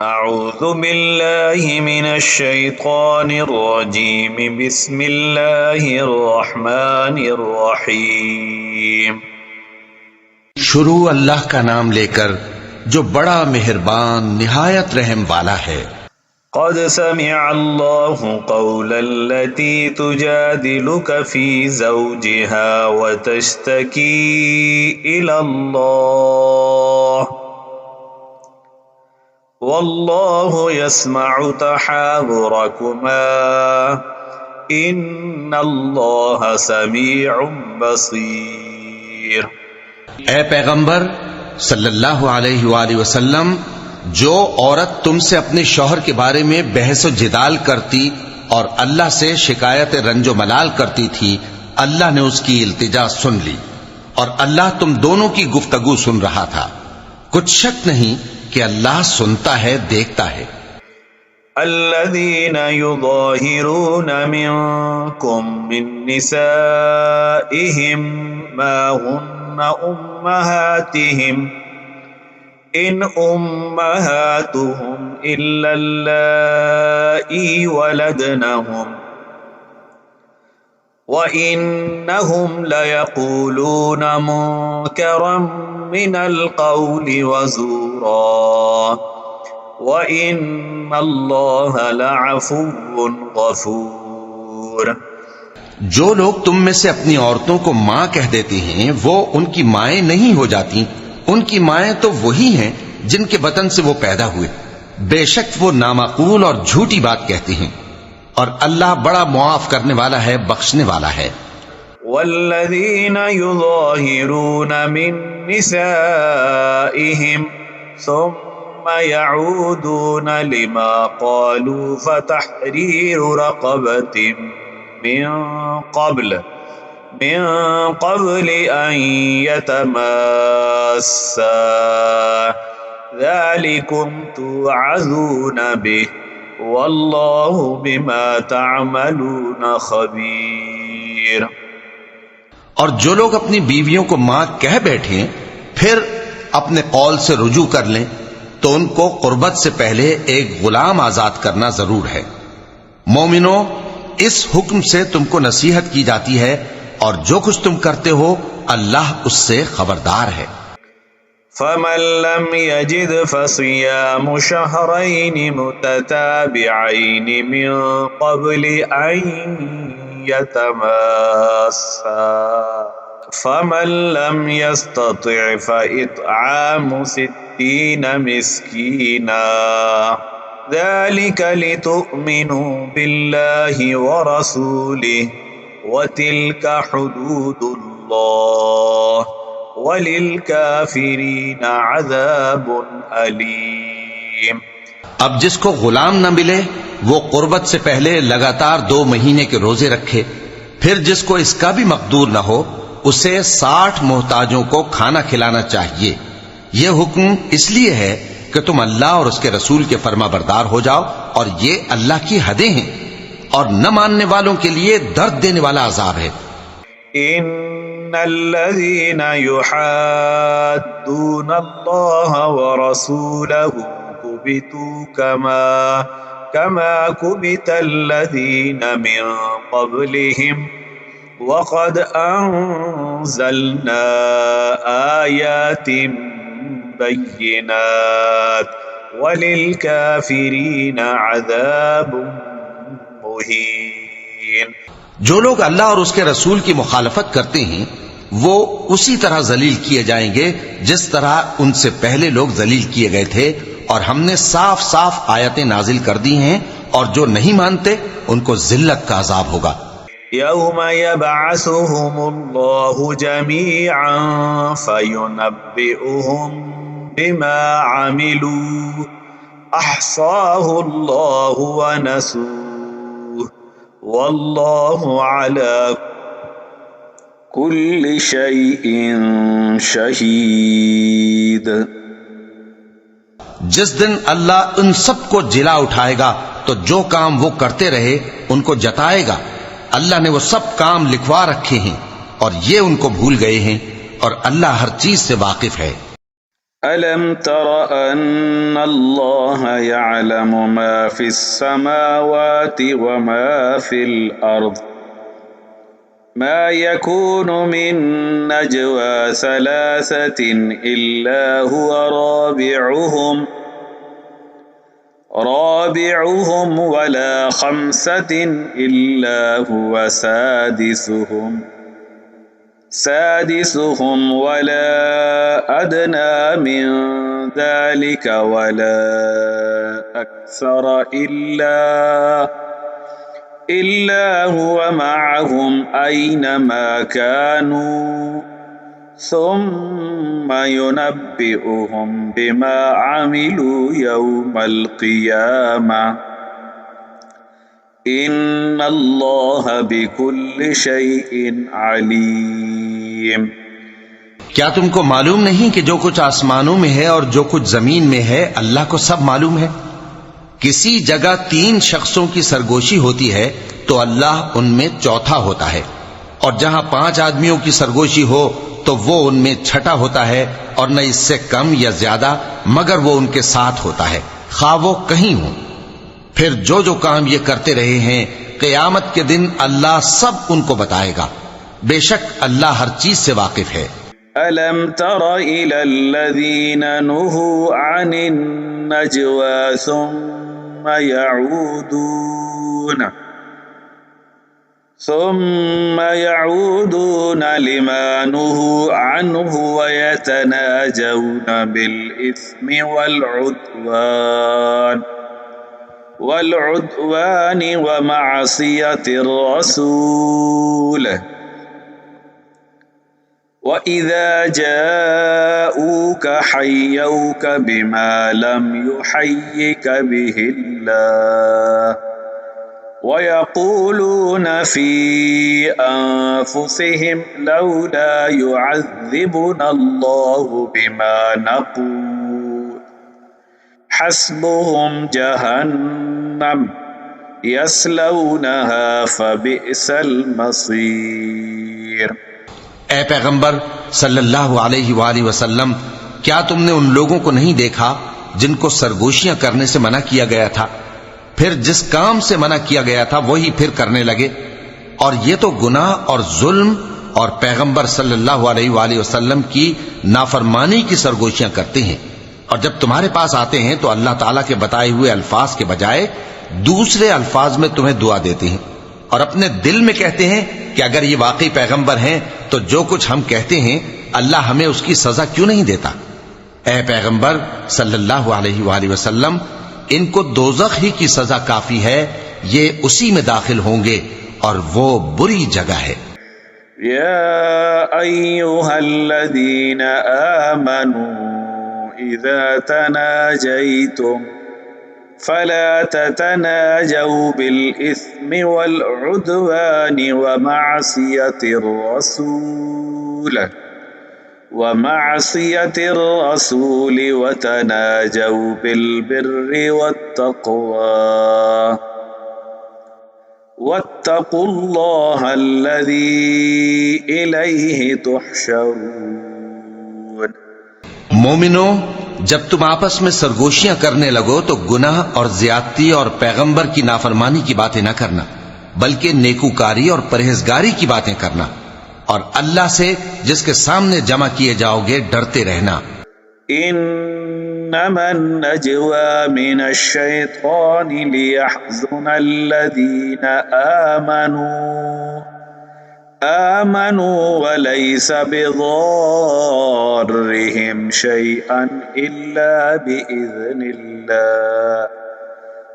اعوذ باللہ من الشیطان الرجیم بسم اللہ الرحمن الرحیم۔ شروع اللہ کا نام لے کر جو بڑا مہربان نہایت رحم والا ہے۔ قد سمع اللہ قول التي تجادلك في زوجها وتشتكي إلى الله واللہ یسمع تحاورکما ان اللہ سمیع بصیر۔ اے پیغمبر صلی اللہ علیہ وآلہ وسلم، جو عورت تم سے اپنے شوہر کے بارے میں بحث و جدال کرتی اور اللہ سے شکایت رنج و ملال کرتی تھی، اللہ نے اس کی التجا سن لی اور اللہ تم دونوں کی گفتگو سن رہا تھا۔ کچھ شک نہیں کہ اللہ سنتا ہے، دیکھتا ہے۔ الذین یظاہرون منکم من نسائہم ما ہن امہاتہم ان امہاتہم الا اللائی ولدنہم وَإِنَّهُمْ لَيَقُولُونَ مُنكَرًا مِنَ الْقَوْلِ وَزُورًا وَإِنَّ اللَّهَ لَعَفُوٌّ غَفُورٌ۔ جو لوگ تم میں سے اپنی عورتوں کو ماں کہہ دیتے ہیں وہ ان کی مائیں نہیں ہو جاتی، ان کی مائیں تو وہی ہیں جن کے بطن سے وہ پیدا ہوئے، بے شک وہ نامعقول اور جھوٹی بات کہتے ہیں، اور اللہ بڑا معاف کرنے والا ہے، بخشنے والا ہے۔ والذین یظاہرون من نسائہم ثم یعودون لما قالوا فتحریر رقبۃ من قبل ان یتماسا ذلکم توعظون به واللہ بما تعملون خبیر۔ اور جو لوگ اپنی بیویوں کو ماں کہہ بیٹھیں پھر اپنے قول سے رجوع کر لیں تو ان کو قربت سے پہلے ایک غلام آزاد کرنا ضرور ہے۔ مومنو، اس حکم سے تم کو نصیحت کی جاتی ہے اور جو کچھ تم کرتے ہو اللہ اس سے خبردار ہے۔ فمن لم يجد فصيام شهرين متتابعين من قبل أن يتماسا فمن لم يستطع فإطعام 60 مسكينا ذلك لتؤمنوا بالله ورسوله وتلك حدود الله وَلِلْكَافِرِينَ عَذَابٌ أَلِيمٌ۔ اب جس کو غلام نہ ملے وہ قربت سے پہلے لگاتار 2 مہینے کے روزے رکھے، پھر جس کو اس کا بھی مقدور نہ ہو اسے 60 محتاجوں کو کھانا کھلانا چاہیے۔ یہ حکم اس لیے ہے کہ تم اللہ اور اس کے رسول کے فرما بردار ہو جاؤ، اور یہ اللہ کی حدیں ہیں، اور نہ ماننے والوں کے لیے درد دینے والا عذاب ہے۔ ان الذين يحادون الله ورسوله كبتوا كما كبت الذين من قبلهم وقد انزلنا آيات بينات وللكافرين عذاب مهين۔ جو لوگ اللہ اور اس کے رسول کی مخالفت کرتے ہیں وہ اسی طرح ذلیل کیے جائیں گے جس طرح ان سے پہلے لوگ ذلیل کیے گئے تھے، اور ہم نے صاف صاف آیتیں نازل کر دی ہیں، اور جو نہیں مانتے ان کو ذلت کا عذاب ہوگا۔ یوم یبعثهم اللہ جمیعا فینبئهم بما عملوا احصاہ اللہ ونسوہ واللہ علی کل شیء شہید۔ جس دن اللہ ان سب کو جلا اٹھائے گا تو جو کام وہ کرتے رہے ان کو جتائے گا۔ اللہ نے وہ سب کام لکھوا رکھے ہیں اور یہ ان کو بھول گئے ہیں، اور اللہ ہر چیز سے واقف ہے۔ ألم تر أن الله يعلم ما في السماوات وما في الأرض ما يكون من نجوى ثلاثة إلا هو رابعهم ولا خمسة إلا هو سادسهم ولا أدنى من ذلك ولا أكثر إلا هو معهم أينما كانوا ثم ينبئهم بما عملوا يوم القيامة إن الله بكل شيء عليم۔ کیا تم کو معلوم نہیں کہ جو کچھ آسمانوں میں ہے اور جو کچھ زمین میں ہے اللہ کو سب معلوم ہے؟ کسی جگہ 3 شخصوں کی سرگوشی ہوتی ہے تو اللہ ان میں چوتھا ہوتا ہے، اور جہاں 5 آدمیوں کی سرگوشی ہو تو وہ ان میں چھٹا ہوتا ہے، اور نہ اس سے کم یا زیادہ مگر وہ ان کے ساتھ ہوتا ہے، خواہ وہ کہیں ہوں۔ پھر جو کام یہ کرتے رہے ہیں قیامت کے دن اللہ سب ان کو بتائے گا، بے شک اللہ ہر چیز سے واقف ہے۔ ألم تر إلى الذين نهوا عن النجوى ثم يعودون لما نهوا عنه ويتناجون بالإثم والعدوان ومعصية الرسول وإذا جاءوك حيوك بما لم يحيك به الله ويقولون في أنفسهم لولا يعذبنا الله بما نقول حسبهم جهنم يصلونها فبئس المصير۔ اے پیغمبر صلی اللہ علیہ وآلہ وسلم، کیا تم نے ان لوگوں کو نہیں دیکھا جن کو سرگوشیاں کرنے سے منع کیا گیا تھا، پھر جس کام سے منع کیا گیا تھا وہی پھر کرنے لگے؟ اور یہ تو گناہ اور ظلم اور پیغمبر صلی اللہ علیہ وآلہ وسلم کی نافرمانی کی سرگوشیاں کرتے ہیں، اور جب تمہارے پاس آتے ہیں تو اللہ تعالیٰ کے بتائے ہوئے الفاظ کے بجائے دوسرے الفاظ میں تمہیں دعا دیتے ہیں، اور اپنے دل میں کہتے ہیں کہ اگر یہ واقعی پیغمبر ہیں تو جو کچھ ہم کہتے ہیں اللہ ہمیں اس کی سزا کیوں نہیں دیتا؟ اے پیغمبر صلی اللہ علیہ وآلہ وسلم، ان کو دوزخ ہی کی سزا کافی ہے، یہ اسی میں داخل ہوں گے اور وہ بری جگہ ہے۔ یا ایھا الذین آمنوا اذا تناجیتم فلا تتناجوا بالإثم والعدوان ومعصية الرسول وتناجوا بالبر والتقوى واتقوا الله الذي إليه تحشرون۔ مومنوں، جب تم آپس میں سرگوشیاں کرنے لگو تو گناہ اور زیادتی اور پیغمبر کی نافرمانی کی باتیں نہ کرنا، بلکہ نیکوکاری اور پرہیزگاری کی باتیں کرنا، اور اللہ سے جس کے سامنے جمع کیے جاؤ گے ڈرتے رہنا۔ انما النجوى من الشيطان ليحزن الذين آمنوا وليس بضارهم شيئا إلا بإذن الله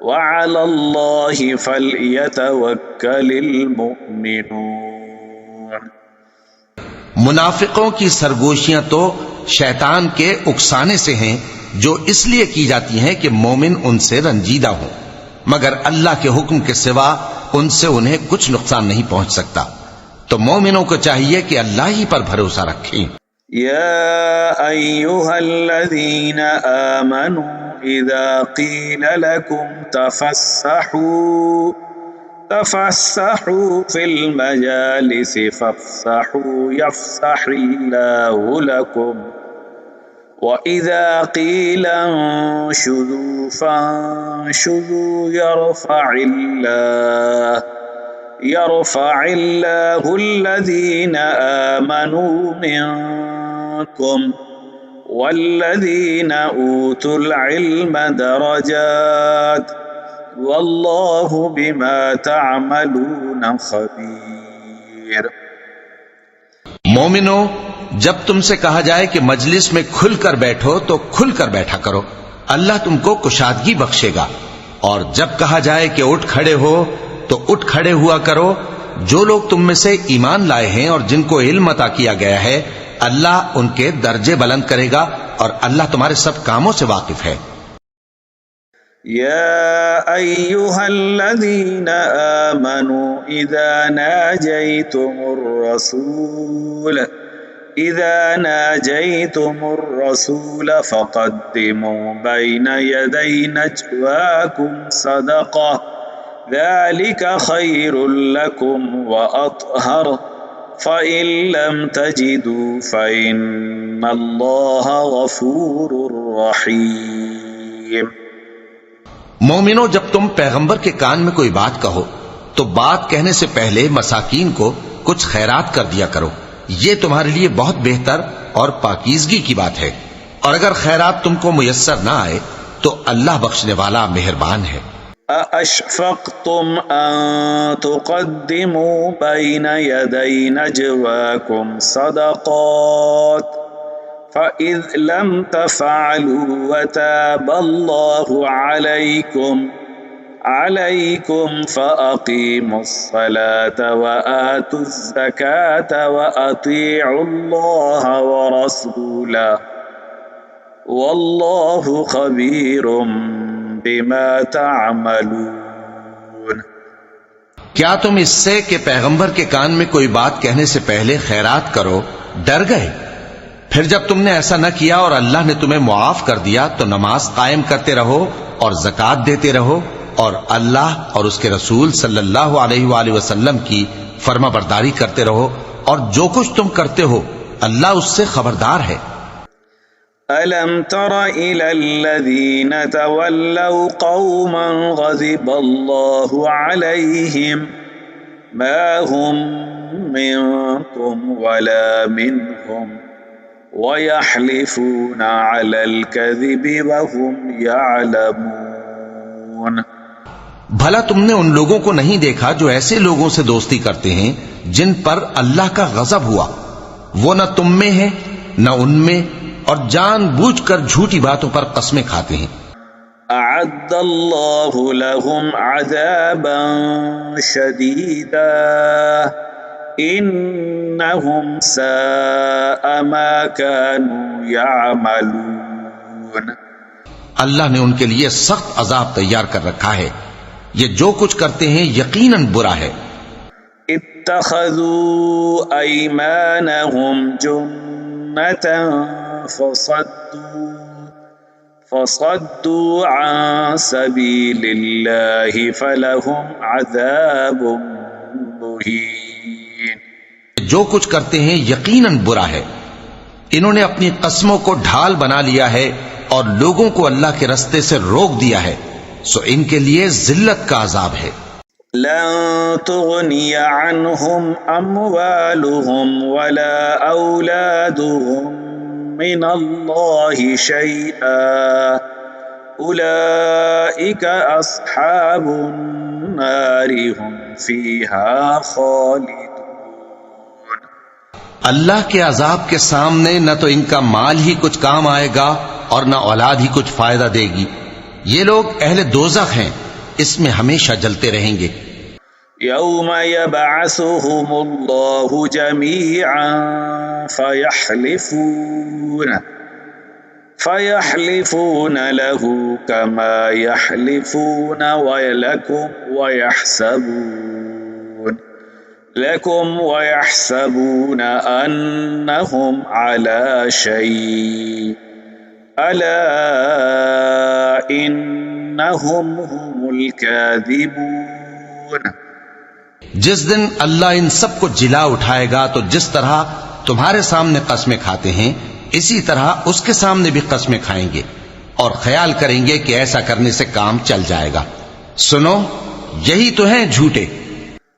وعلى الله فليتوكل المؤمنون۔ منافقوں کی سرگوشیاں تو شیطان کے اکسانے سے ہیں جو اس لیے کی جاتی ہیں کہ مومن ان سے رنجیدہ ہوں، مگر اللہ کے حکم کے سوا ان سے انہیں کچھ نقصان نہیں پہنچ سکتا، تو مومنوں کو چاہیے کہ اللہ ہی پر بھروسہ رکھیں۔ یا ایھا الذین آمنوا اذا قیل لکم تفسحوا فی المجالس فافسحوا یفسح اللہ لکم وَإِذَا قِيلَ انشُزُوا فَانشُزُوا يَرْفَعِ اللَّهُ الَّذِينَ آمَنُوا مِنكُمْ وَالَّذِينَ أُوتُوا الْعِلْمَ دَرَجَاتٍ وَاللَّهُ بِمَا تَعْمَلُونَ خَبِيرٌ۔ مومنو، جب تم سے کہا جائے کہ مجلس میں کھل کر بیٹھو تو کھل کر بیٹھا کرو، اللہ تم کو کشادگی بخشے گا، اور جب کہا جائے کہ اٹھ کھڑے ہو تو اٹھ کھڑے ہوا کرو۔ جو لوگ تم میں سے ایمان لائے ہیں اور جن کو علم عطا کیا گیا ہے، اللہ ان کے درجے بلند کرے گا، اور اللہ تمہارے سب کاموں سے واقف ہے۔ يا أيها الذين آمنوا إذا ناجيتم الرسول فقدموا بين يدي نجواكم صدقة ذلك خير لكم وأطهر فإن لم تجدوا فإن الله غفور رحيم۔ مومنو، جب تم پیغمبر کے کان میں کوئی بات کہو تو بات کہنے سے پہلے مساکین کو کچھ خیرات کر دیا کرو، یہ تمہارے لیے بہت بہتر اور پاکیزگی کی بات ہے، اور اگر خیرات تم کو میسر نہ آئے تو اللہ بخشنے والا مہربان ہے۔ أَأَشْفَقْتُمْ أَن تُقَدِّمُوا بَيْنَ يَدَيْ نَجْوَاكُمْ صَدَقَاتٍ فَإِذْ لَمْ تَفْعَلُوا وَتَابَ اللَّهُ عَلَيْكُمْ فَأَقِيمُوا الصَّلَاةَ وَآتُوا الزَّكَاةَ وَأَطِيعُوا اللَّهَ وَرَسُولَهُ وَاللَّهُ خَبِيرٌ بِمَا تَعْمَلُونَ۔ کیا تم اس سے کہ پیغمبر کے کان میں کوئی بات کہنے سے پہلے خیرات کرو ڈر گئے؟ پھر جب تم نے ایسا نہ کیا اور اللہ نے تمہیں معاف کر دیا تو نماز قائم کرتے رہو اور زکوٰۃ دیتے رہو، اور اللہ اور اس کے رسول صلی اللہ علیہ وآلہ وسلم کی فرما برداری کرتے رہو، اور جو کچھ تم کرتے ہو اللہ اس سے خبردار ہے۔ أَلَمْ تَرَ إِلَى الَّذِينَ تَوَلَّوْا قَوْمًا غَضِبَ اللَّهُ عَلَيْهِمْ مَا هُمْ مِنكُمْ وَلَا مِنْهُمْ وَيَحْلِفُونَ عَلَى الْكَذِبِ وَهُمْ يَعْلَمُونَ۔ بھلا تم نے ان لوگوں کو نہیں دیکھا جو ایسے لوگوں سے دوستی کرتے ہیں جن پر اللہ کا غضب ہوا، وہ نہ تم میں ہے نہ ان میں، اور جان بوجھ کر جھوٹی باتوں پر قسمیں کھاتے ہیں۔ أعد الله لهم عذابا شديدا إنهم ساء ما كانوا يعملون۔ اللہ نے ان کے لیے سخت عذاب تیار کر رکھا ہے، یہ جو کچھ کرتے ہیں یقیناً برا ہے۔ اتخذوا أيمانهم جنة فصدوا عن سبيل الله فلهم عذاب مهين۔ جو کچھ کرتے ہیں یقیناً برا ہے، انہوں نے اپنی قسموں کو ڈھال بنا لیا ہے اور لوگوں کو اللہ کے رستے سے روک دیا ہے، سو ان کے لیے ذلت کا عذاب ہے۔ لن تغني عنهم أموالهم ولا أولادهم من الله شيئا أولئك أصحاب النار هم فيها خالدون۔ اللہ کے عذاب کے سامنے نہ تو ان کا مال ہی کچھ کام آئے گا اور نہ اولاد ہی کچھ فائدہ دے گی، یہ لوگ اہل دوزخ ہیں، اس میں ہمیشہ جلتے رہیں گے۔ يوم يبعثهم الله جميعا فيحلفون له كما يحلفون ويحسبون أنهم على شيء ألا إنهم هم الكاذبون۔ جس دن اللہ ان سب کو جلا اٹھائے گا تو جس طرح تمہارے سامنے قسمیں کھاتے ہیں اسی طرح اس کے سامنے بھی قسمیں کھائیں گے اور خیال کریں گے کہ ایسا کرنے سے کام چل جائے گا۔ سنو، یہی تو ہیں جھوٹے۔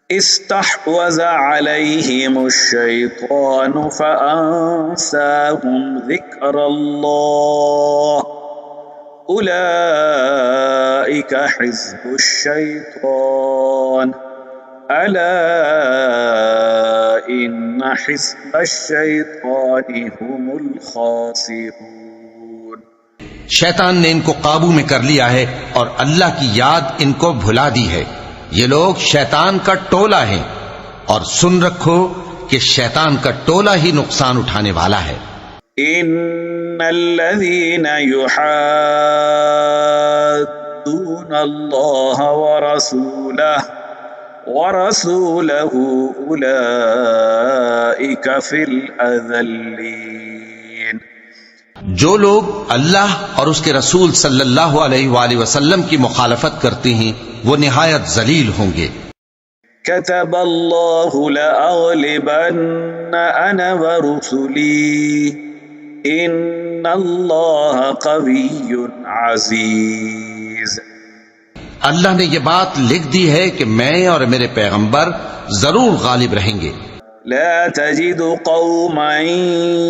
استحوذ عليهم الشيطان فأنساهم ذكر الله أولئك حزب الشيطان ألا إن حزب الشيطان هم الخاسرون۔ شیطان نے ان کو قابو میں کر لیا ہے اور اللہ کی یاد ان کو بھلا دی ہے۔ یہ لوگ شیطان کا ٹولہ ہیں، اور سن رکھو کہ شیطان کا ٹولہ ہی نقصان اٹھانے والا ہے۔ ان الذين يحادون الله ورسوله اولئك في الاذلين۔ جو لوگ اللہ اور اس کے رسول صلی اللہ علیہ وآلہ وسلم کی مخالفت کرتے ہیں وہ نہایت ذلیل ہوں گے۔ كتب الله لأغلبن انا ورسلي ان الله قوي عزيز۔ اللہ نے یہ بات لکھ دی ہے کہ میں اور میرے پیغمبر ضرور غالب رہیں گے۔ لا تجد قوما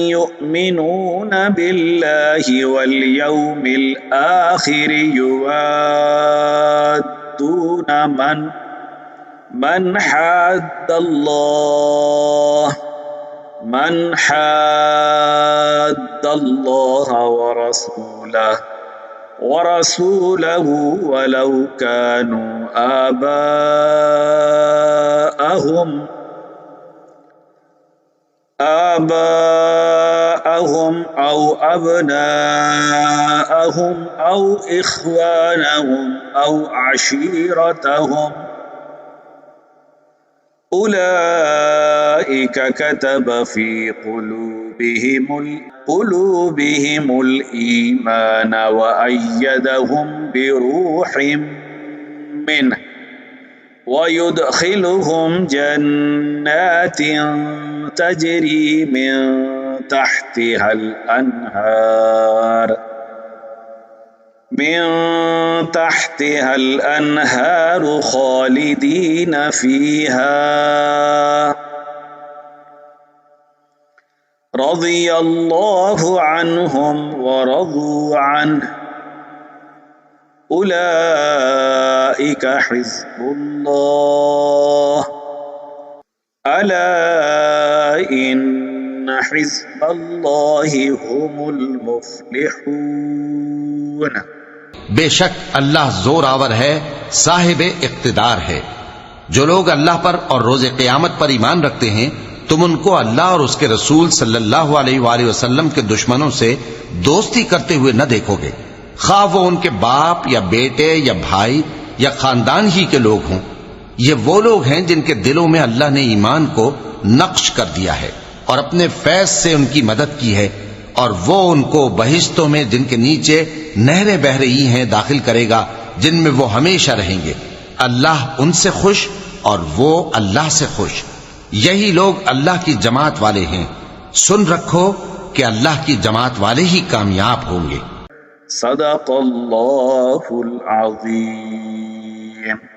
يؤمنون بالله واليوم الآخر يوادون من حاد الله ورسوله ولو كانوا آباءهم أو أبناءهم أو إخوانهم أو عشيرتهم أولئك كتب في قلوبهم الإيمان وأيدهم بروح منه ويدخلهم جنات تجري من تحتها الأنهار خالدين فيها رضي الله عنهم ورضوا عنه أولئك حزب الله ألا إن حزب الله هم المفلحون۔ بے شک اللہ زور آور ہے، صاحب اقتدار ہے۔ جو لوگ اللہ پر اور روز قیامت پر ایمان رکھتے ہیں تم ان کو اللہ اور اس کے رسول صلی اللہ علیہ وآلہ وسلم کے دشمنوں سے دوستی کرتے ہوئے نہ دیکھو گے، خواہ وہ ان کے باپ یا بیٹے یا بھائی یا خاندان ہی کے لوگ ہوں۔ یہ وہ لوگ ہیں جن کے دلوں میں اللہ نے ایمان کو نقش کر دیا ہے اور اپنے فیض سے ان کی مدد کی ہے، اور وہ ان کو بہشتوں میں جن کے نیچے نہریں بہہ رہی ہیں داخل کرے گا، جن میں وہ ہمیشہ رہیں گے۔ اللہ ان سے خوش اور وہ اللہ سے خوش۔ یہی لوگ اللہ کی جماعت والے ہیں۔ سن رکھو کہ اللہ کی جماعت والے ہی کامیاب ہوں گے۔ صدق اللہ العظیم۔